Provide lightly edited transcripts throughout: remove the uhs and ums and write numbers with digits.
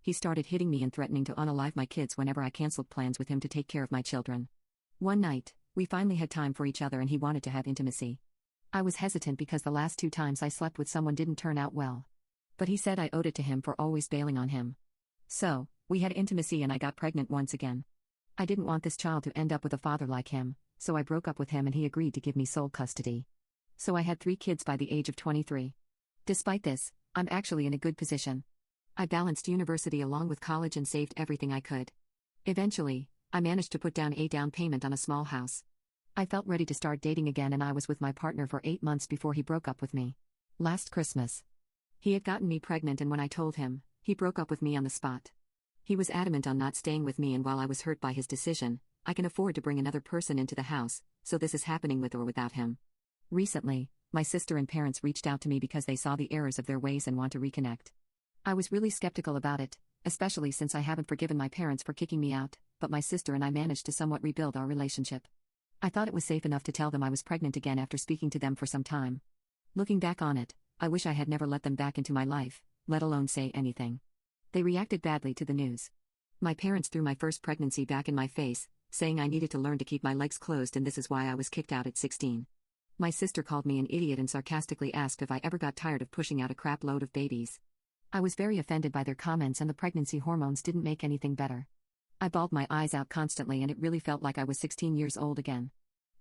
he started hitting me and threatening to unalive my kids whenever I canceled plans with him to take care of my children. One night, we finally had time for each other and he wanted to have intimacy. I was hesitant because the last 2 times I slept with someone didn't turn out well. But he said I owed it to him for always bailing on him. So, we had intimacy and I got pregnant once again. I didn't want this child to end up with a father like him, so I broke up with him and he agreed to give me sole custody. So I had 3 kids by the age of 23. Despite this, I'm actually in a good position. I balanced university along with college and saved everything I could. Eventually, I managed to put down a down payment on a small house. I felt ready to start dating again and I was with my partner for 8 months before he broke up with me. Last Christmas. He had gotten me pregnant and when I told him, he broke up with me on the spot. He was adamant on not staying with me and while I was hurt by his decision, I can afford to bring another person into the house, so this is happening with or without him. Recently, my sister and parents reached out to me because they saw the errors of their ways and want to reconnect. I was really skeptical about it, especially since I haven't forgiven my parents for kicking me out, but my sister and I managed to somewhat rebuild our relationship. I thought it was safe enough to tell them I was pregnant again after speaking to them for some time. Looking back on it, I wish I had never let them back into my life, let alone say anything. They reacted badly to the news. My parents threw my first pregnancy back in my face, saying I needed to learn to keep my legs closed and this is why I was kicked out at 16. My sister called me an idiot and sarcastically asked if I ever got tired of pushing out a crap load of babies. I was very offended by their comments and the pregnancy hormones didn't make anything better. I bawled my eyes out constantly and it really felt like I was 16 years old again.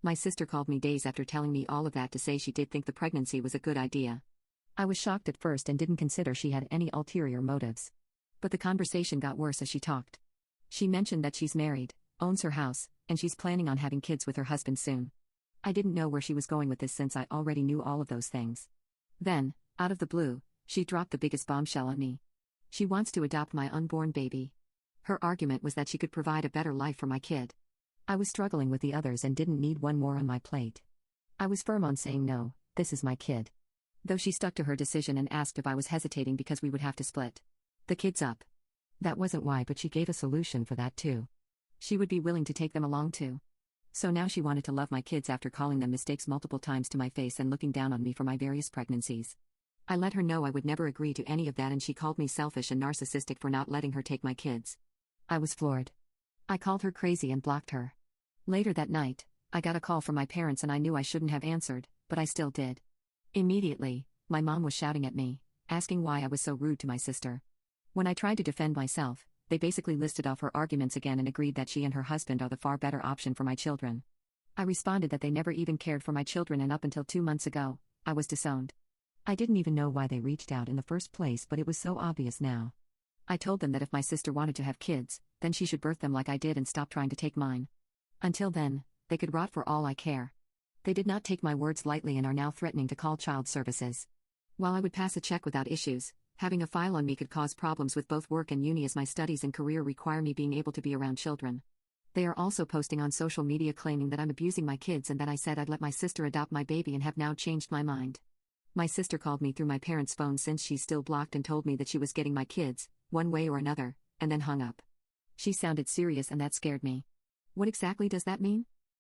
My sister called me days after telling me all of that to say she did think the pregnancy was a good idea. I was shocked at first and didn't consider she had any ulterior motives. But the conversation got worse as she talked. She mentioned that she's married, owns her house, and she's planning on having kids with her husband soon. I didn't know where she was going with this since I already knew all of those things. Then, out of the blue, she dropped the biggest bombshell on me. She wants to adopt my unborn baby. Her argument was that she could provide a better life for my kid. I was struggling with the others and didn't need one more on my plate. I was firm on saying no, this is my kid. Though she stuck to her decision and asked if I was hesitating because we would have to split the kids up. That wasn't why, but she gave a solution for that too. She would be willing to take them along too. So now she wanted to love my kids after calling them mistakes multiple times to my face and looking down on me for my various pregnancies. I let her know I would never agree to any of that and she called me selfish and narcissistic for not letting her take my kids. I was floored. I called her crazy and blocked her. Later that night, I got a call from my parents and I knew I shouldn't have answered, but I still did. Immediately, my mom was shouting at me, asking why I was so rude to my sister. When I tried to defend myself, they basically listed off her arguments again and agreed that she and her husband are the far better option for my children. I responded that they never even cared for my children and up until 2 months ago, I was disowned. I didn't even know why they reached out in the first place, but it was so obvious now. I told them that if my sister wanted to have kids, then she should birth them like I did and stop trying to take mine. Until then, they could rot for all I care. They did not take my words lightly and are now threatening to call child services. While I would pass a check without issues, having a file on me could cause problems with both work and uni as my studies and career require me being able to be around children. They are also posting on social media claiming that I'm abusing my kids and that I said I'd let my sister adopt my baby and have now changed my mind. My sister called me through my parents' phone since she's still blocked and told me that she was getting my kids, one way or another, and then hung up. She sounded serious and that scared me. What exactly does that mean?